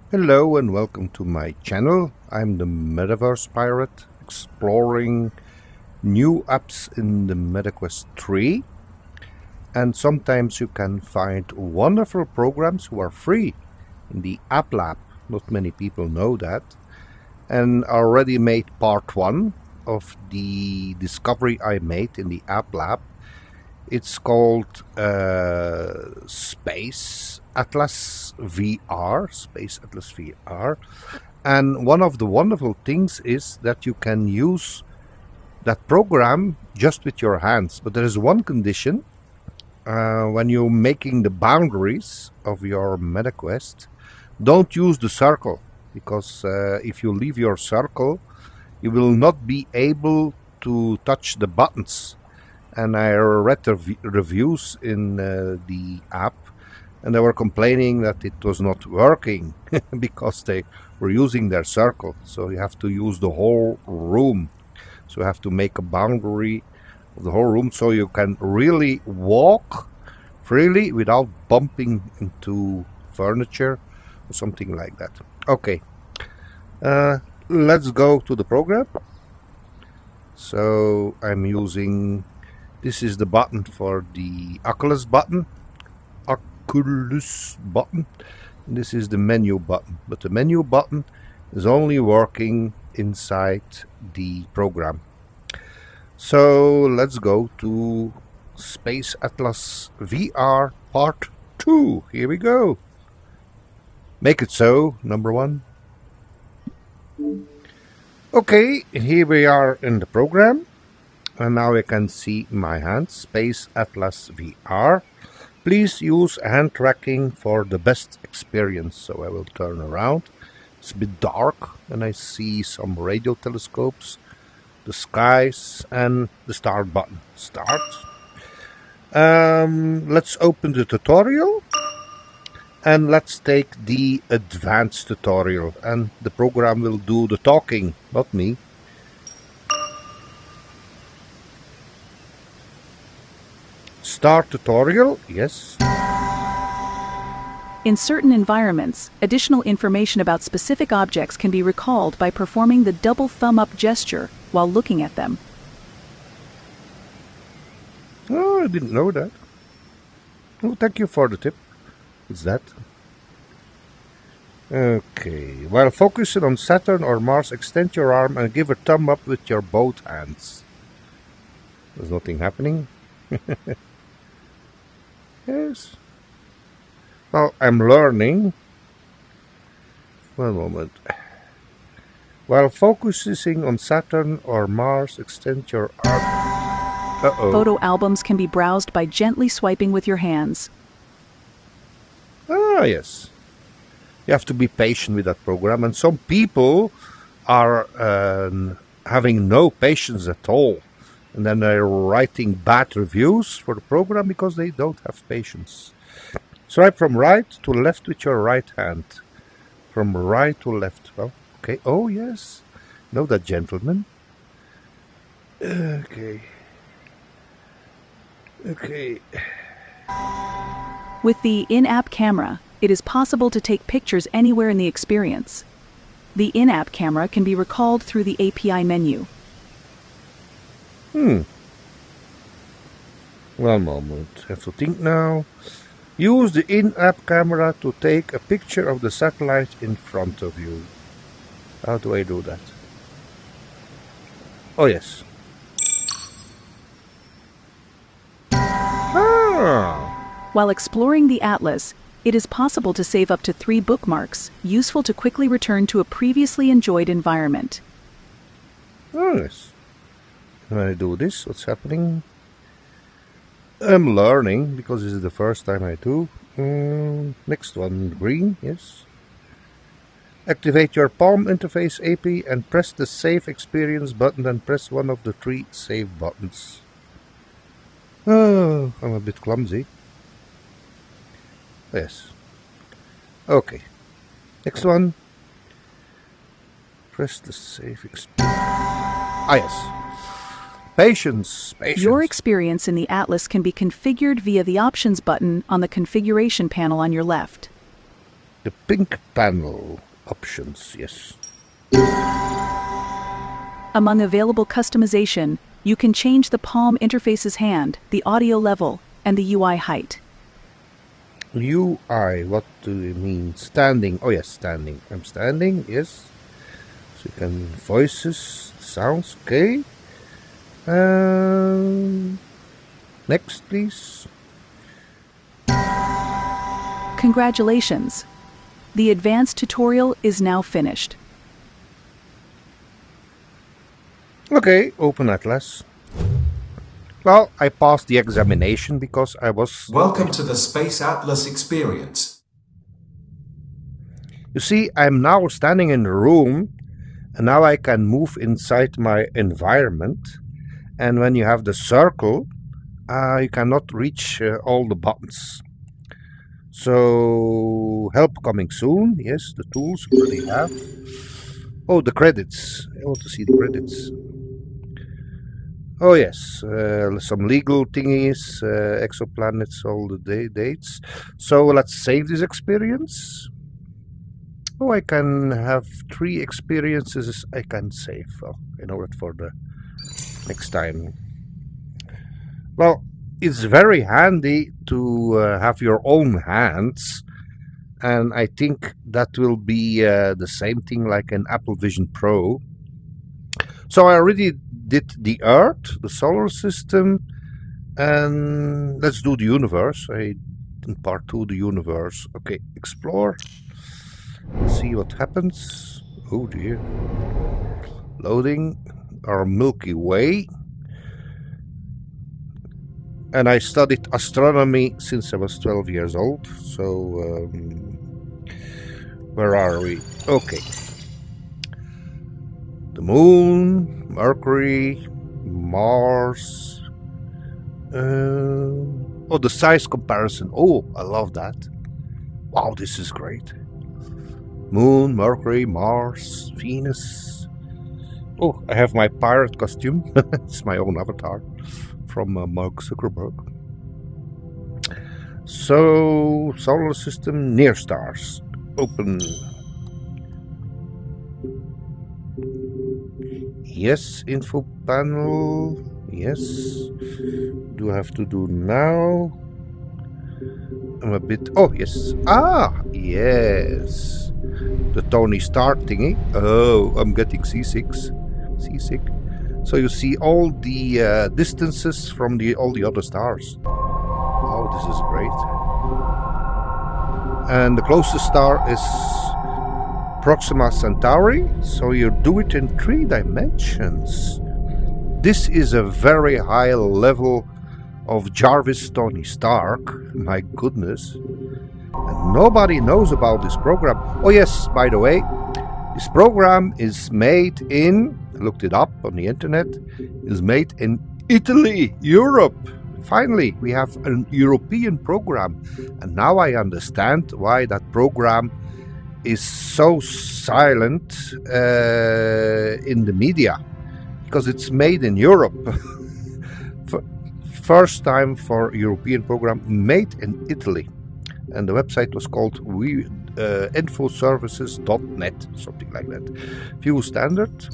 Hello and welcome to my channel. I'm the Metaverse Pirate, exploring new apps in the MetaQuest 3. And sometimes you can find wonderful programs who are free in the App Lab. Not many people know that. And I already made part 1 of the discovery I made in the App Lab. It's called Space Atlas VR. And one of the wonderful things is that you can use that program just with your hands. But there is one condition. When you're making the boundaries of your MetaQuest, don't use the circle. Because if you leave your circle, you will not be able to touch the buttons. And I read the reviews in the app, and they were complaining that it was not working because they were using their circle. So you have to use the whole room. So you have to make a boundary of the whole room so you can really walk freely without bumping into furniture or something like that. Okay, let's go to the program. So I'm using... This is the button for the Oculus button. This is the menu button. But the menu button is only working inside the program. So let's go to Space Atlas VR Part 2. Here we go. Make it so, number 1. Okay, here we are in the program. And now I can see my hand, Space Atlas VR. Please use hand tracking for the best experience. So I will turn around. It's a bit dark and I see some radio telescopes, the skies and the start button. Start. Let's open the tutorial and let's take the advanced tutorial. And the program will do the talking, not me. Start tutorial, yes. In certain environments, additional information about specific objects can be recalled by performing the double thumb up gesture while looking at them. Oh, I didn't know that. Oh, thank you for the tip. What's that? Okay. While focusing on Saturn or Mars, extend your arm and give a thumb up with your both hands. There's nothing happening. Yes. Well, I'm learning. One moment. While focusing on Saturn or Mars, extend your arm. Uh-oh. Photo albums can be browsed by gently swiping with your hands. Ah, yes. You have to be patient with that program. And some people are having no patience at all. And then they're writing bad reviews for the program because they don't have patience. Swipe from right to left with your right hand. From right to left. Well, okay. Oh, yes. Know that, gentlemen. Okay. Okay. With the in-app camera, it is possible to take pictures anywhere in the experience. The in-app camera can be recalled through the API menu. One moment. I have to think now. Use the in-app camera to take a picture of the satellite in front of you. How do I do that? Oh, yes. Ah. While exploring the atlas, it is possible to save up to 3 bookmarks, useful to quickly return to a previously enjoyed environment. Oh, yes. When I do this, what's happening? I'm learning because this is the first time I do. Next one, green, yes. Activate your Palm Interface API and press the Save Experience button and press one of the 3 save buttons. Oh, I'm a bit clumsy. Yes. Okay. Next one. Press the Save Experience. Ah, yes. Patience. Your experience in the atlas can be configured via the Options button on the configuration panel on your left. the pink panel options, yes. Among available customization, you can change the palm interface's hand, the audio level, and the UI height. UI, what do you mean? Standing. Oh yes, standing. I'm standing, yes. So you can voices, sounds, okay. Next, please. Congratulations! The advanced tutorial is now finished. Okay, open Atlas. Well, I passed the examination because I was... Welcome to the Space Atlas experience. You see, I'm now standing in the room, and now I can move inside my environment. And when you have the circle, you cannot reach all the buttons. So, help coming soon. Yes, the tools you already have. Oh, the credits. I want to see the credits. Oh yes, some legal thingies, exoplanets, all the dates. So let's save this experience. Oh, I can have 3 experiences I can save. Oh, I know it for the next time. Well, it's very handy to have your own hands. And I think that will be the same thing like an Apple Vision Pro. So I already did the Earth, the solar system, and let's do the universe. In part 2, the universe. Okay, explore. Let's see what happens. Oh dear. Loading our Milky Way. And I studied astronomy since I was 12 years old. So, where are we? Okay. The Moon, Mercury, Mars. Oh, the size comparison. Oh, I love that. Wow, this is great. Moon, Mercury, Mars, Venus. Oh, I have my pirate costume. It's my own avatar from Mark Zuckerberg. So, solar system, near stars. Open. Yes, info panel. Yes. Do I have to do now? I'm a bit... Oh, yes. Ah, yes. The Tony Stark thingy. Oh, I'm getting seasick. So you see all the distances from all the other stars. Oh, this is great. And the closest star is Proxima Centauri. So you do it in 3 dimensions. This is a very high level of Jarvis Tony Stark. My goodness. And nobody knows about this program. Oh yes, by the way, this program is made in, I looked it up on the internet, is made in Italy, Europe. Finally, we have an European program. And now I understand why that program is so silent in the media. Because it's made in Europe. First time for European program made in Italy. And the website was called infoservices.net, something like that. View standard.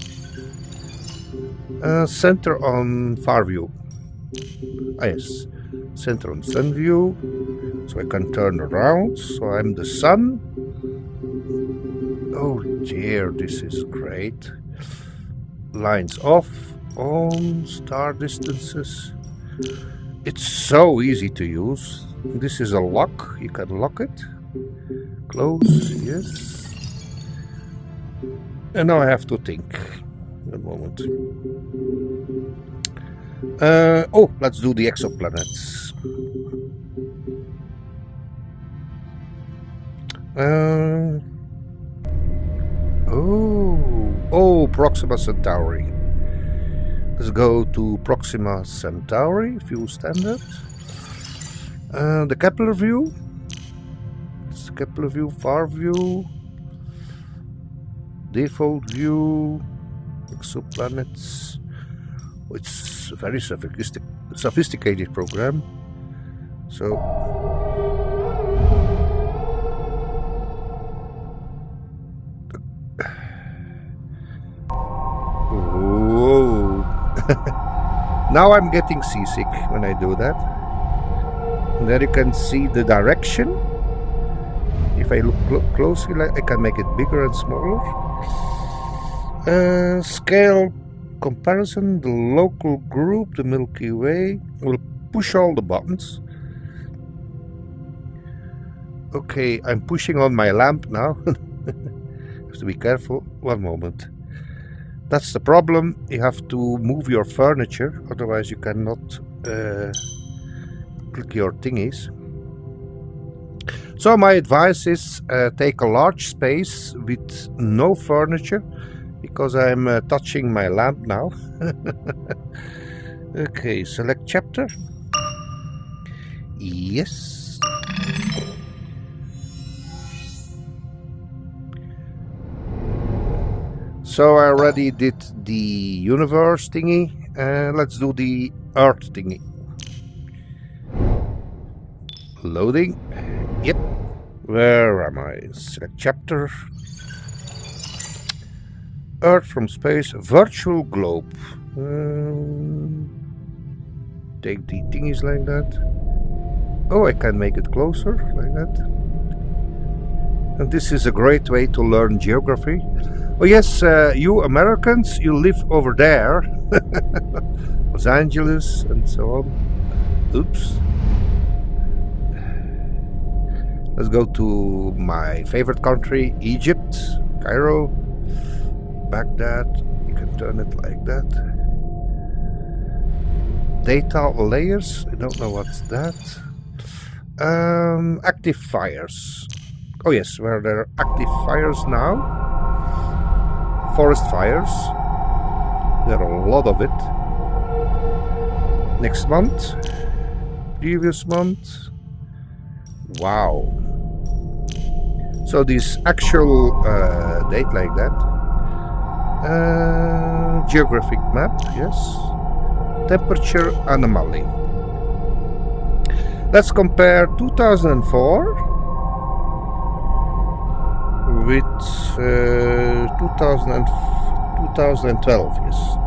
Center on far view. Ah yes, center on sun view. So I can turn around. So I'm the sun. Oh dear, this is great. Lines off, on, star distances. It's so easy to use. This is a lock, you can lock it. Close, yes. And now I have to think. A moment. Oh, let's do the exoplanets. Oh, Proxima Centauri. Let's go to Proxima Centauri, view standard. The Kepler view. It's the Kepler view, far view. Default view. Exoplanets. It's a very sophisticated program. So Now I'm getting seasick when I do that. And there you can see the direction. If I look closely, I can make it bigger and smaller. Scale comparison, the local group, the Milky Way. We'll push all the buttons. Okay, I'm pushing on my lamp now. Have to be careful. One moment. That's the problem. You have to move your furniture, otherwise you cannot click your thingies. So my advice is take a large space with no furniture, because I'm touching my lamp now. Okay, select chapter. Yes. So I already did the universe thingy. Let's do the Earth thingy. Loading. Yep. Where am I? Select chapter. Earth from space. Virtual globe. Take the thingies like that. Oh, I can make it closer like that. And this is a great way to learn geography. Oh yes, you Americans, you live over there. Los Angeles and so on. Oops. Let's go to my favorite country, Egypt, Cairo, Baghdad. You can turn it like that. Data layers, I don't know what's that. Active fires. Oh yes, where there are active fires now. Forest fires. There are a lot of it. Next month. Previous month. Wow. So this actual date like that. Geographic map, yes. Temperature anomaly. Let's compare 2004 with 2012, yes.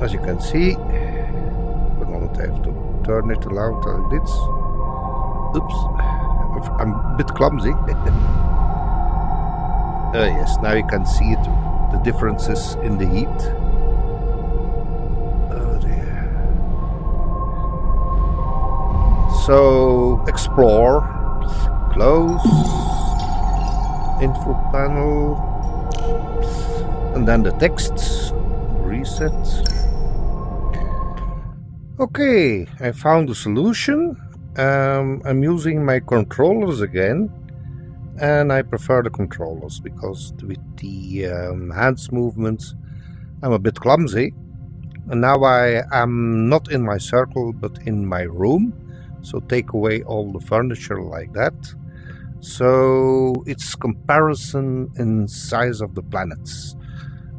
As you can see, one moment, I have to turn it around like this. Oops, I'm a bit clumsy. Yes, now you can see it, the differences in the heat. Oh dear. So, explore, close, info panel, and then the text, reset. Okay, I found a solution. I'm using my controllers again, and I prefer the controllers because with the hands movements I'm a bit clumsy. And now I am not in my circle but in my room, so take away all the furniture like that. So it's comparison in size of the planets.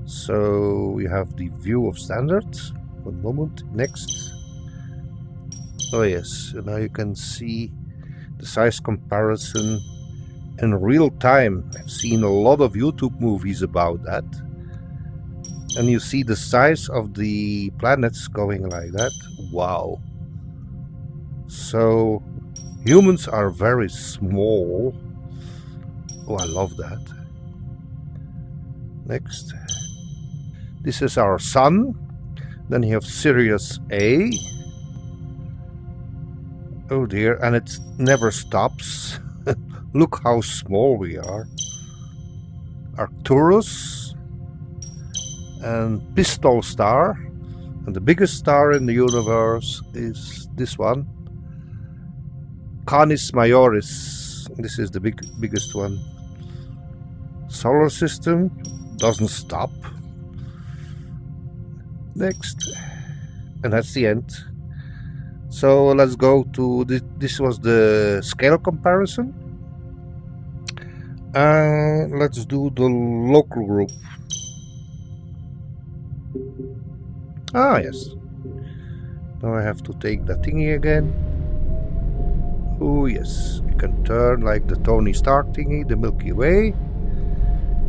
So we have the view of standard. One moment, next. Oh yes, so now you can see the size comparison in real time. I've seen a lot of YouTube movies about that. And you see the size of the planets going like that. Wow. So humans are very small. Oh, I love that. Next. This is our sun. Then you have Sirius A. Oh dear, and it never stops. Look how small we are. Arcturus and Pistol Star. And the biggest star in the universe is this one. Canis Majoris. This is the biggest one. Solar system doesn't stop. Next. And that's the end. So let's go to this was the scale comparison. Let's do the local group. Ah, yes. Now I have to take that thingy again. Oh, yes. I can turn like the Tony Stark thingy, the Milky Way.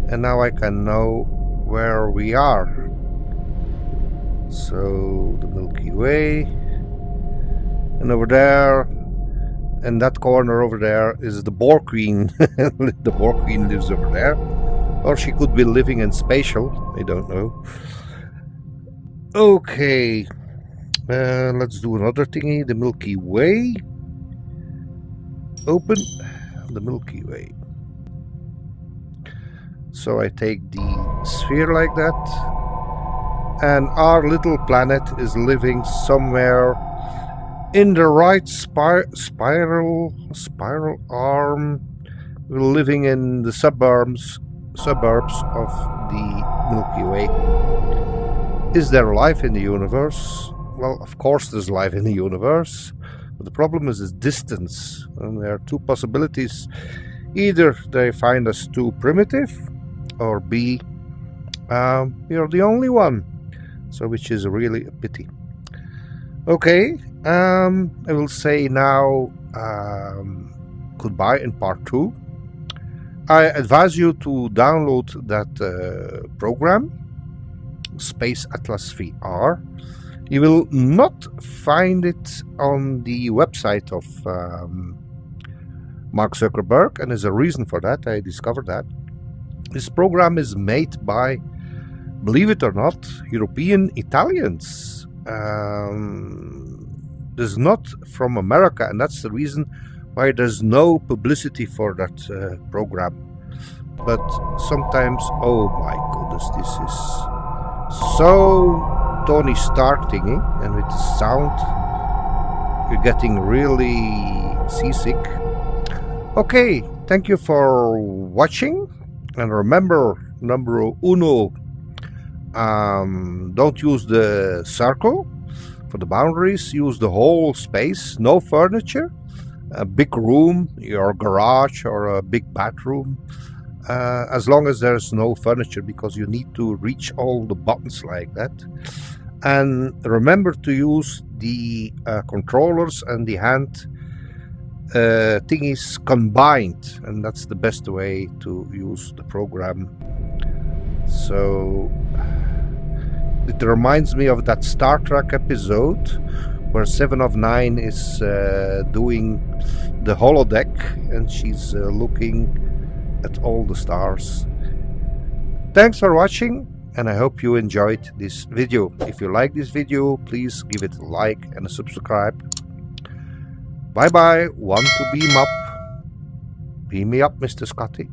And now I can know where we are. So the Milky Way, and over there, in that corner over there, is the Boar Queen. The Boar Queen lives over there, or she could be living in spatial. I don't know. Okay, let's do another thingy. The Milky Way. Open the Milky Way. So I take the sphere like that, and our little planet is living somewhere in the right spiral arm. We're living in the suburbs of the Milky Way. Is there life in the universe? Well, of course there's life in the universe, but the problem is distance, and there are two possibilities. Either they find us too primitive, or B, we are the only one, so which is really a pity. Okay, I will say now goodbye in part 2. I advise you to download that program, Space Atlas VR. You will not find it on the website of Mark Zuckerberg, and there's a reason for that. I discovered that. This program is made by, believe it or not, European Italians. There's not from America, and that's the reason why there's no publicity for that program. But sometimes, oh my goodness, this is so Tony Stark thingy, and with the sound, you're getting really seasick. Okay, thank you for watching. And remember, numero uno, don't use the circle for the boundaries. Use the whole space, no furniture, a big room, your garage, or a big bathroom, as long as there's no furniture, because you need to reach all the buttons like that. And remember to use the controllers and the hand thingies combined, and that's the best way to use the program. So it reminds me of that Star Trek episode where 7 of 9 is doing the holodeck, and she's looking at all the stars. Thanks for watching, and I hope you enjoyed this video. If you like this video, please give it a like and a subscribe. Bye bye. Want to beam up? Beam me up, Mr. Scotty.